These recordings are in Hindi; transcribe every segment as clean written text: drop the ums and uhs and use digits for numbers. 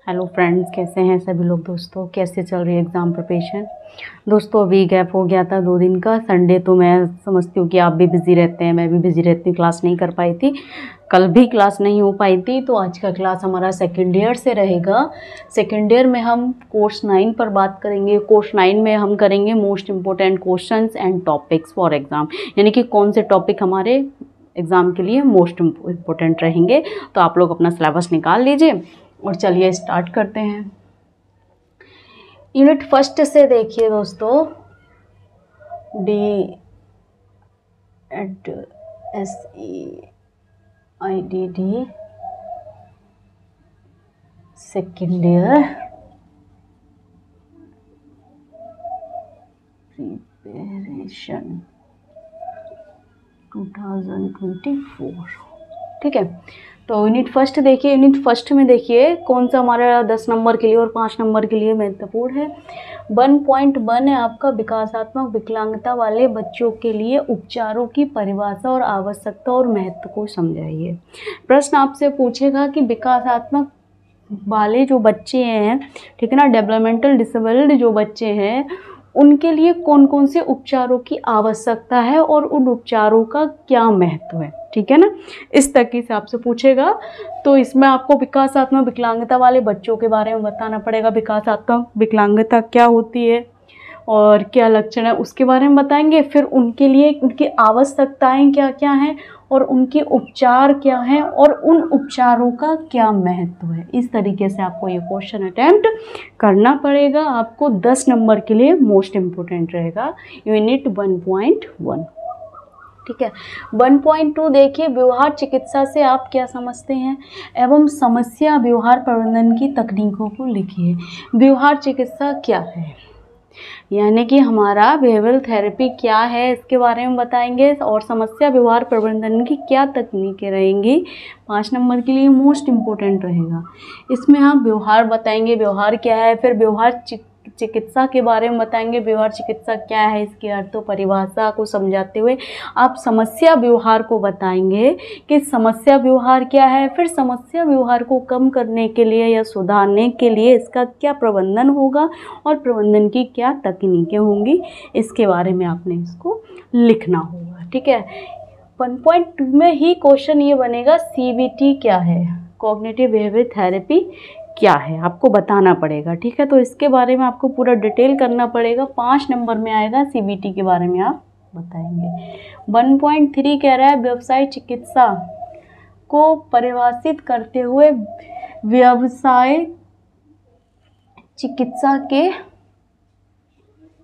हेलो फ्रेंड्स, कैसे हैं सभी लोग। दोस्तों, कैसे चल रही है एग्ज़ाम प्रिपरेशन। दोस्तों, अभी गैप हो गया था 2 दिन का। संडे तो मैं समझती हूँ कि आप भी बिज़ी रहते हैं, मैं भी बिज़ी रहती हूँ, क्लास नहीं कर पाई थी। कल भी क्लास नहीं हो पाई थी, तो आज का क्लास हमारा सेकेंड ईयर से रहेगा। सेकेंड ईयर में हम कोर्स 9 पर बात करेंगे। कोर्स 9 में हम करेंगे most important questions and topics for exam, यानी कि कौन से टॉपिक हमारे एग्ज़ाम के लिए मोस्ट इम्पोर्टेंट रहेंगे। तो आप लोग अपना सिलेबस निकाल लीजिए और चलिए स्टार्ट करते हैं। यूनिट फर्स्ट से देखिए दोस्तों, DSEIDD सेकेंड ईयर प्रिपरेशन 2024। ठीक है, तो यूनिट फर्स्ट देखिए। यूनिट फर्स्ट में देखिए कौन सा हमारा 10 नंबर के लिए और 5 नंबर के लिए महत्वपूर्ण है। 1.1 है आपका, विकासात्मक विकलांगता वाले बच्चों के लिए उपचारों की परिभाषा और आवश्यकता और महत्व को समझाइए। प्रश्न आपसे पूछेगा कि विकासात्मक वाले जो बच्चे हैं, ठीक है ना, डेवलपमेंटल डिसेबल्ड जो बच्चे हैं, उनके लिए कौन कौन से उपचारों की आवश्यकता है और उन उपचारों का क्या महत्व है। ठीक है ना, इस तरीके से आपसे पूछेगा। तो इसमें आपको विकासात्मक विकलांगता वाले बच्चों के बारे में बताना पड़ेगा। विकासात्मक विकलांगता क्या होती है और क्या लक्षण है, उसके बारे में बताएंगे। फिर उनके लिए उनकी आवश्यकताएं क्या क्या हैं और उनके उपचार क्या हैं और उन उपचारों का क्या महत्व है। इस तरीके से आपको ये क्वेश्चन अटेम्प्ट करना पड़ेगा। आपको 10 नंबर के लिए मोस्ट इम्पोर्टेंट रहेगा यूनिट 1.1। ठीक है, 1.2 देखिए, व्यवहार चिकित्सा से आप क्या समझते हैं एवं समस्या व्यवहार प्रबंधन की तकनीकों को लिखिए। व्यवहार चिकित्सा क्या है, यानी कि हमारा बिहेवियरल थेरेपी क्या है, इसके बारे में बताएंगे। और समस्या व्यवहार प्रबंधन की क्या तकनीकें रहेंगी, 5 नंबर के लिए मोस्ट इम्पोर्टेंट रहेगा। इसमें आप व्यवहार बताएंगे, व्यवहार क्या है। फिर व्यवहार चिकित्सा के बारे में बताएंगे, व्यवहार चिकित्सा क्या है, इसकी अर्थ परिभाषा को समझाते हुए आप समस्या व्यवहार को बताएंगे कि समस्या व्यवहार क्या है। फिर समस्या व्यवहार को कम करने के लिए या सुधारने के लिए इसका क्या प्रबंधन होगा और प्रबंधन की क्या तकनीकें होंगी, इसके बारे में आपने इसको लिखना होगा। ठीक है, 1.2 में ही क्वेश्चन ये बनेगा, CBT क्या है, कॉग्निटिव बिहेवियर थेरेपी क्या है, आपको बताना पड़ेगा। ठीक है, तो इसके बारे में आपको पूरा डिटेल करना पड़ेगा। 5 नंबर में आएगा, CBT के बारे में आप बताएंगे। 1.3 कह रहा है, व्यवसाय चिकित्सा को परिभाषित करते हुए व्यवसाय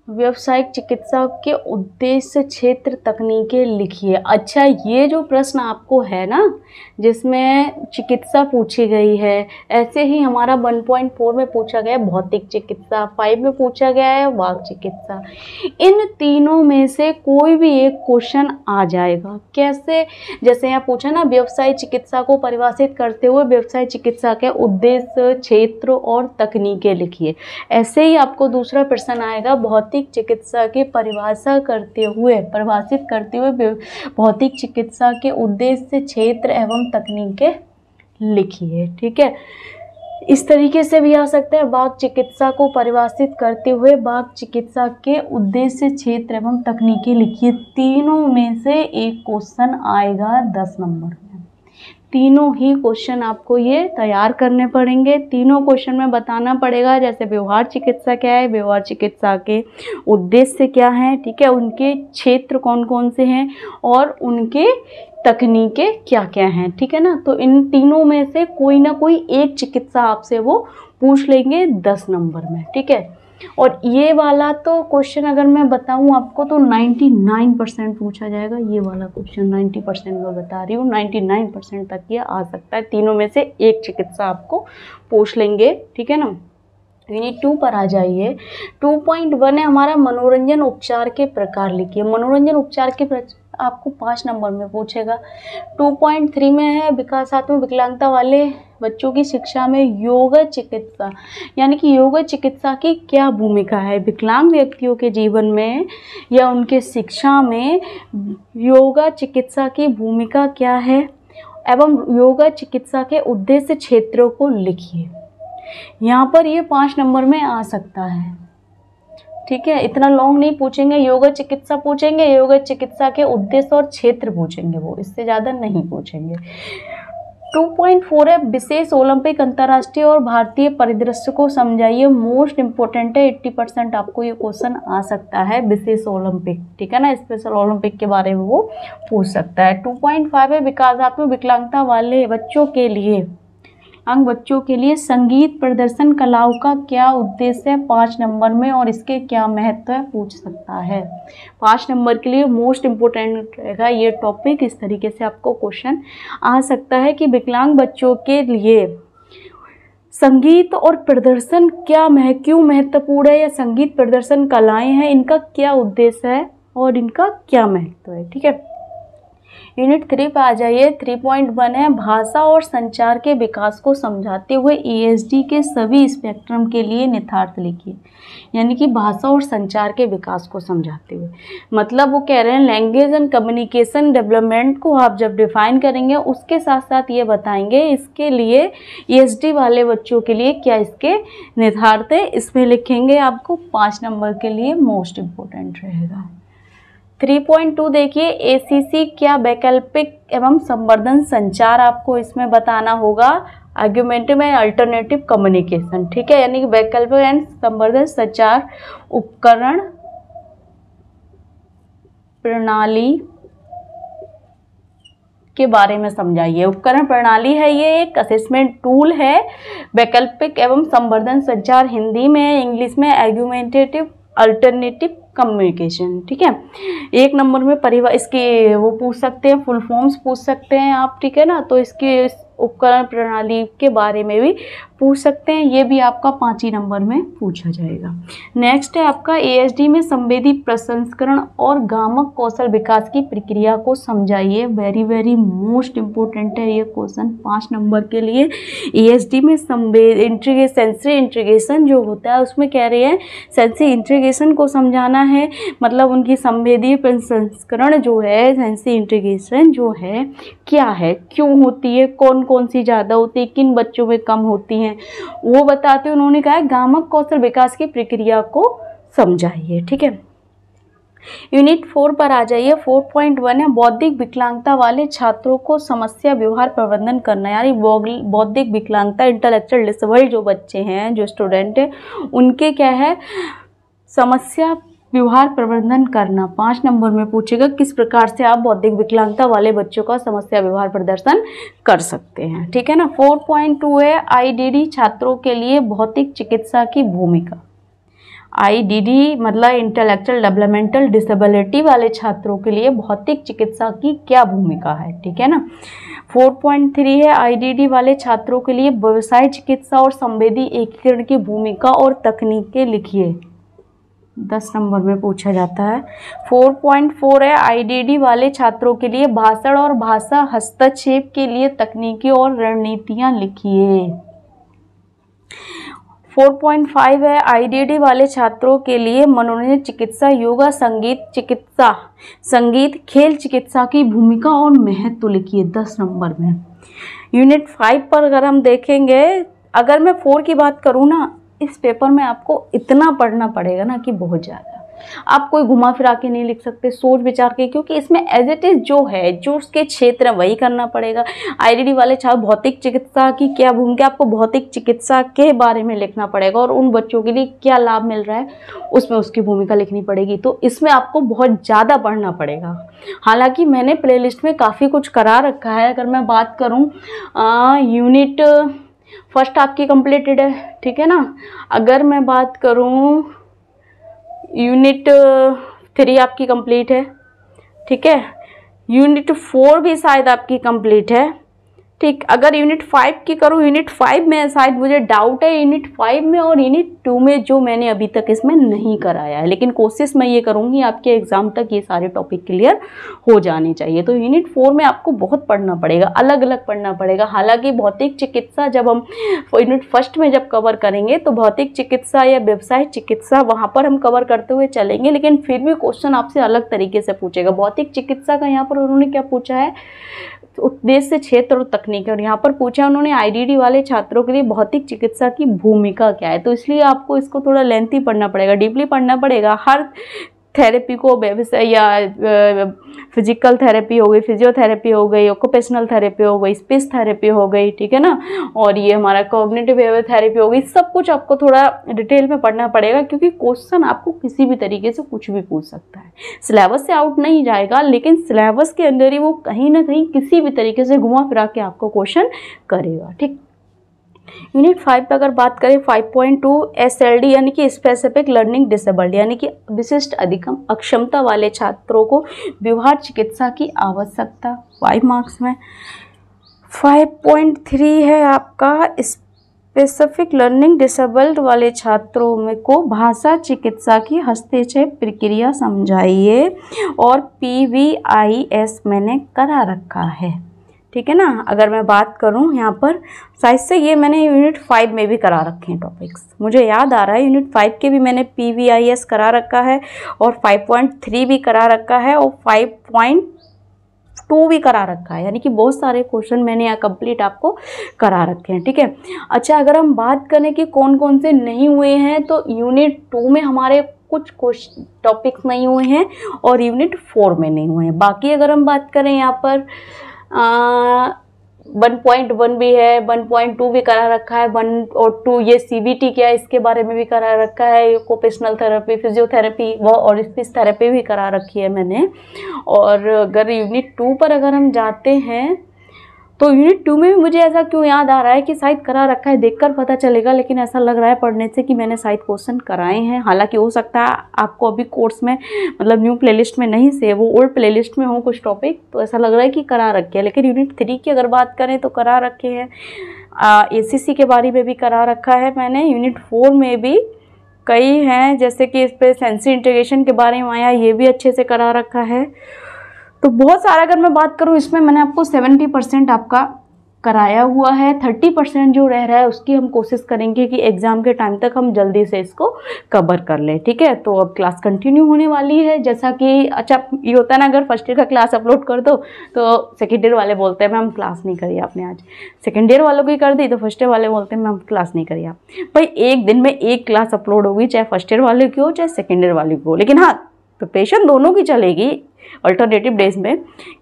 व्यावसायिक चिकित्सा के उद्देश्य क्षेत्र तकनीकें लिखिए। अच्छा, ये जो प्रश्न आपको है ना, जिसमें चिकित्सा पूछी गई है, ऐसे ही हमारा 1.4 में पूछा गया है भौतिक चिकित्सा, 5 में पूछा गया है वाक चिकित्सा। इन तीनों में से कोई भी एक क्वेश्चन आ जाएगा। कैसे, जैसे यहाँ पूछा ना, व्यवसाय चिकित्सा को परिभाषित करते हुए व्यवसाय चिकित्सा के उद्देश्य क्षेत्र और तकनीकें लिखिए। ऐसे ही आपको दूसरा प्रश्न आएगा, भौतिक चिकित्सा की परिभाषित करते हुए भौतिक चिकित्सा के उद्देश्य क्षेत्र एवं तकनीकें लिखिए। ठीक है, इस तरीके से भी आ सकता है, वाक चिकित्सा को परिभाषित करते हुए वाक चिकित्सा के उद्देश्य क्षेत्र एवं तकनीकें लिखिए। तीनों में से एक क्वेश्चन आएगा 10 नंबर में। तीनों ही क्वेश्चन आपको ये तैयार करने पड़ेंगे। तीनों क्वेश्चन में बताना पड़ेगा, जैसे व्यवहार चिकित्सा क्या है, व्यवहार चिकित्सा के उद्देश्य क्या हैं, ठीक है, उनके क्षेत्र कौन कौन से हैं और उनके तकनीकें क्या क्या हैं। ठीक है ना, तो इन तीनों में से कोई ना कोई एक चिकित्सा आपसे वो पूछ लेंगे 10 नंबर में। ठीक है, और ये वाला तो क्वेश्चन अगर मैं बताऊं आपको तो 99% पूछा जाएगा। ये वाला क्वेश्चन 90% मैं बता रही हूँ, 99% तक ये आ सकता है। तीनों में से एक चिकित्सा आपको पूछ लेंगे। ठीक है ना, यूनिट 2 पर आ जाइए। 2.1 है हमारा, मनोरंजन उपचार के प्रकार लिखिए। मनोरंजन उपचार के आपको 5 नंबर में पूछेगा। 2.3 में है, विकासात्मक विकलांगता वाले बच्चों की शिक्षा में योग चिकित्सा, यानी कि योग चिकित्सा की क्या भूमिका है विकलांग व्यक्तियों के जीवन में या उनके शिक्षा में, योग चिकित्सा की भूमिका क्या है एवं योग चिकित्सा के उद्देश्य क्षेत्रों को लिखिए। यहाँ पर ये 5 नंबर में आ सकता है, ठीक है। इतना लॉन्ग नहीं पूछेंगे, योगा चिकित्सा पूछेंगे, योगा चिकित्सा के उद्देश्य और क्षेत्र पूछेंगे, वो इससे ज़्यादा नहीं पूछेंगे। 2.4 है विशेष ओलंपिक अंतर्राष्ट्रीय और भारतीय परिदृश्य को समझाइए, मोस्ट इंपॉर्टेंट है, 80% आपको ये क्वेश्चन आ सकता है, विशेष ओलंपिक, ठीक है ना, स्पेशल ओलंपिक के बारे में वो पूछ सकता है। 2.5 है विकासात्मक विकलांगता वाले बच्चों के लिए, अंग बच्चों के लिए संगीत प्रदर्शन कलाओं का क्या उद्देश्य है, 5 नंबर में, और इसके क्या महत्व है, पूछ सकता है। 5 नंबर के लिए मोस्ट इम्पोर्टेंट रहेगा ये टॉपिक। इस तरीके से आपको क्वेश्चन आ सकता है कि विकलांग बच्चों के लिए संगीत और प्रदर्शन क्यों महत्वपूर्ण है, या संगीत प्रदर्शन कलाएं हैं, इनका क्या उद्देश्य है और इनका क्या महत्व है, ठीक है। यूनिट 3 पे आ जाइए। 3.1 है भाषा और संचार के विकास को समझाते हुए ESD के सभी स्पेक्ट्रम के लिए निहितार्थ लिखिए, यानी कि भाषा और संचार के विकास को समझाते हुए, मतलब वो कह रहे हैं लैंग्वेज एंड कम्युनिकेशन डेवलपमेंट को आप जब डिफाइन करेंगे उसके साथ साथ ये बताएंगे इसके लिए ESD वाले बच्चों के लिए क्या इसके निहितार्थ है, इसमें लिखेंगे। आपको 5 नंबर के लिए मोस्ट इम्पोर्टेंट रहेगा। 3.2 देखिए ACC क्या वैकल्पिक एवं संवर्धन संचार, आपको इसमें बताना होगा आर्ग्यूमेंटिव एंड अल्टरनेटिव कम्युनिकेशन, ठीक है, यानी कि वैकल्पिक एंड संवर्धन संचार उपकरण प्रणाली के बारे में समझाइए। उपकरण प्रणाली है ये एक असेसमेंट टूल है, वैकल्पिक एवं संवर्धन संचार हिंदी में, इंग्लिश में आर्ग्यूमेंटेटिव अल्टरनेटिव कम्युनिकेशन, ठीक है। 1 नंबर में परिवार इसकी वो पूछ सकते हैं, फुल फॉर्म्स पूछ सकते हैं आप, ठीक है ना, तो इसकी उपकरण प्रणाली के बारे में भी पूछ सकते हैं, ये भी आपका 5 ही नंबर में पूछा जाएगा। नेक्स्ट है आपका ASD में संवेदी प्रसंस्करण और गामक कौशल विकास की प्रक्रिया को समझाइए, वेरी वेरी मोस्ट इम्पोर्टेंट है ये क्वेश्चन 5 नंबर के लिए। ASD में सेंसरी इंटीग्रेशन जो होता है उसमें कह रहे हैं सेंसरी इंटीग्रेशन को समझाना है, मतलब उनकी संवेदी प्रसंस्करण जो है, सेंसरी इंटीग्रेशन जो है क्या है, क्यों होती है, कौन कौन सी ज़्यादा होती है, किन बच्चों में कम होती हैं, वो बताते हैं। उन्होंने कहा है गामक कौशल विकास की प्रक्रिया को समझाइए, ठीक है। यूनिट 4 पर आ जाइए। 4.1 है बौद्धिक विकलांगता वाले छात्रों को समस्या व्यवहार प्रबंधन करना, यानी बौद्धिक विकलांगता इंटेलेक्चुअल डिसेबल्ड जो बच्चे हैं, जो स्टूडेंट है, उनके क्या है समस्या व्यवहार प्रबंधन करना। 5 नंबर में पूछेगा किस प्रकार से आप बौद्धिक विकलांगता वाले बच्चों का समस्या व्यवहार प्रदर्शन कर सकते हैं, ठीक है ना। 4.2 है IDD छात्रों के लिए भौतिक चिकित्सा की भूमिका। IDD मतलब इंटेलेक्चुअल डेवलपमेंटल डिसेबिलिटी वाले छात्रों के लिए भौतिक चिकित्सा की क्या भूमिका है, ठीक है ना। 4.3 है IDD वाले छात्रों के लिए व्यवसाय चिकित्सा और संवेदी एकीकरण की भूमिका और तकनीकें लिखिए, 10 नंबर में पूछा जाता है। 4.4 है IDD वाले छात्रों के लिए भाषण और भाषा हस्तक्षेप के लिए तकनीकी और रणनीतियां लिखिए। 4.5 है IDD वाले छात्रों के लिए मनोरंजन चिकित्सा, योगा, संगीत चिकित्सा, संगीत खेल चिकित्सा की भूमिका और महत्व लिखिए, 10 नंबर में। यूनिट 5 पर अगर हम देखेंगे, अगर मैं 4 की बात करूँ ना, इस पेपर में आपको इतना पढ़ना पड़ेगा ना कि बहुत ज़्यादा, आप कोई घुमा फिरा के नहीं लिख सकते, सोच विचार के, क्योंकि इसमें एज इट इज जो है, जो उसके क्षेत्र है वही करना पड़ेगा। IDD वाले छात्र भौतिक चिकित्सा की क्या भूमिका, आपको भौतिक चिकित्सा के बारे में लिखना पड़ेगा और उन बच्चों के लिए क्या लाभ मिल रहा है उसमें उसकी भूमिका लिखनी पड़ेगी, तो इसमें आपको बहुत ज़्यादा पढ़ना पड़ेगा। हालांकि मैंने प्ले लिस्ट में काफ़ी कुछ करा रखा है। अगर मैं बात करूँ यूनिट 1 आपकी कंप्लीटेड है, ठीक है ना। अगर मैं बात करूँ यूनिट 3 आपकी कंप्लीट है, ठीक है। यूनिट 4 भी शायद आपकी कंप्लीट है, ठीक। अगर यूनिट 5 की करूँ, यूनिट 5 में शायद मुझे डाउट है यूनिट 5 में और यूनिट 2 में जो मैंने अभी तक इसमें नहीं कराया है, लेकिन कोशिश मैं ये करूँगी आपके एग्जाम तक ये सारे टॉपिक क्लियर हो जाने चाहिए। तो यूनिट 4 में आपको बहुत पढ़ना पड़ेगा, अलग अलग पढ़ना पड़ेगा। हालांकि भौतिक चिकित्सा जब हम यूनिट 1 में जब कवर करेंगे तो भौतिक चिकित्सा या व्यवसाय चिकित्सा वहाँ पर हम कवर करते हुए चलेंगे, लेकिन फिर भी क्वेश्चन आपसे अलग तरीके से पूछेगा। भौतिक चिकित्सा का यहाँ पर उन्होंने क्या पूछा है, उद्देश्य क्षेत्र और तकनीक है। और यहाँ पर पूछा उन्होंने आईडीडी वाले छात्रों के लिए भौतिक चिकित्सा की भूमिका क्या है, तो इसलिए आपको इसको थोड़ा लेंथी पढ़ना पड़ेगा, डीपली पढ़ना पड़ेगा। हर थेरेपी को व्यवसाय या फिजिकल थेरेपी हो गई, फिजियोथेरेपी हो गई, ऑक्यूपेशनल थेरेपी हो गई, स्पीच थेरेपी हो गई, ठीक है ना, और ये हमारा कॉग्निटिव बिहेवियर थेरेपी हो गई, सब कुछ आपको थोड़ा डिटेल में पढ़ना पड़ेगा, क्योंकि क्वेश्चन आपको किसी भी तरीके से कुछ भी पूछ सकता है। सिलेबस से आउट नहीं जाएगा, लेकिन सिलेबस के अंदर ही वो कहीं ना कहीं किसी भी तरीके से घुमा फिरा के आपको क्वेश्चन करेगा। ठीक, यूनिट 5 पे अगर बात करें 5.2 SLD यानी कि स्पेसिफिक लर्निंग डिसेबल्ड, यानी कि विशिष्ट अधिगम अक्षमता वाले छात्रों को व्यवहार चिकित्सा की आवश्यकता, 5 मार्क्स में। 5.3 है आपका स्पेसिफिक लर्निंग डिसेबल्ड वाले छात्रों में को भाषा चिकित्सा की हस्तक्षेप प्रक्रिया समझाइए, और PVIS मैंने करा रखा है, ठीक है ना। अगर मैं बात करूं यहाँ पर साइज से, ये मैंने यूनिट 5 में भी करा रखे हैं टॉपिक्स, मुझे याद आ रहा है यूनिट 5 के भी मैंने PVIS करा रखा है, और 5.3 भी करा रखा है, और 5.2 भी करा रखा है, यानी कि बहुत सारे क्वेश्चन मैंने यहाँ कंप्लीट आपको करा रखे हैं, ठीक है। अच्छा, अगर हम बात करें कि कौन कौन से नहीं हुए हैं, तो यूनिट 2 में हमारे कुछ टॉपिक्स नहीं हुए हैं, और यूनिट 4 में नहीं हुए हैं। बाकी अगर हम बात करें यहाँ पर 1.1 भी है, 1.2 भी करा रखा है, 1 और 2 ये CBT क्या है इसके बारे में भी करा रखा है, ऑक्यूपेशनल थेरेपी, फिजियोथेरेपी वो और स्पीच थेरेपी भी करा रखी है मैंने। और अगर यूनिट 2 पर अगर हम जाते हैं, तो यूनिट 2 में भी मुझे ऐसा क्यों याद आ रहा है कि शायद करा रखा है, देखकर पता चलेगा, लेकिन ऐसा लग रहा है पढ़ने से कि मैंने शायद क्वेश्चन कराए हैं। हालांकि हो सकता है आपको अभी कोर्स में मतलब न्यू प्लेलिस्ट में नहीं से, वो ओल्ड प्लेलिस्ट में हो कुछ टॉपिक, तो ऐसा लग रहा है कि करा रखे हैं। लेकिन यूनिट 3 की अगर बात करें तो करा रखे हैं। ACC के बारे में भी करा रखा है मैंने। यूनिट 4 में भी कई हैं, जैसे कि इस पर सेंसरी इंटीग्रेशन के बारे में आया, ये भी अच्छे से करा रखा है। तो बहुत सारा अगर मैं बात करूँ, इसमें मैंने आपको 70% आपका कराया हुआ है। 30% जो रह रहा है उसकी हम कोशिश करेंगे कि एग्ज़ाम के टाइम तक हम जल्दी से इसको कवर कर लें, ठीक है। तो अब क्लास कंटिन्यू होने वाली है, जैसा कि अच्छा ये होता है ना, अगर फर्स्ट ईयर का क्लास अपलोड कर दो तो सेकेंड ईयर वाले बोलते हैं मैम क्लास नहीं करी आपने आज, सेकेंड ईयर वालों की कर दी तो फर्स्ट ईयर वाले बोलते हैं मैम क्लास नहीं करी आप। भाई एक दिन में एक क्लास अपलोड होगी, चाहे फर्स्ट ईयर वाले की हो चाहे सेकेंड ईयर वाले की हो, लेकिन हाँ प्रिपरेशन दोनों की चलेगी अल्टरनेटिव डेज में,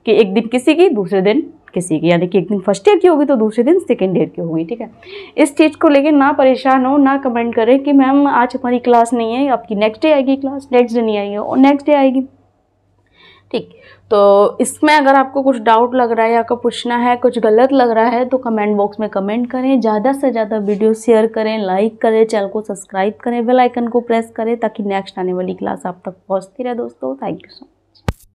कि एक दिन किसी की दूसरे दिन किसी की, यानी कि एक दिन फर्स्ट ईयर की होगी तो दूसरे दिन सेकेंड ईयर की होगी, ठीक है। इस चीज़ को लेकर ना परेशान हो, ना कमेंट करें कि मैम आज हमारी क्लास नहीं है, आपकी नेक्स्ट डे आएगी क्लास, नेक्स्ट डे नहीं आएगी और नेक्स्ट डे आएगी, ठीक। तो इसमें अगर आपको कुछ डाउट लग रहा है या आपको पूछना है, कुछ गलत लग रहा है, तो कमेंट बॉक्स में कमेंट करें। ज़्यादा से ज़्यादा वीडियो शेयर करें, लाइक करें, चैनल को सब्सक्राइब करें, बेल आइकन को प्रेस करें, ताकि नेक्स्ट आने वाली क्लास आप तक पहुँचती रहे दोस्तों। Thank you so much.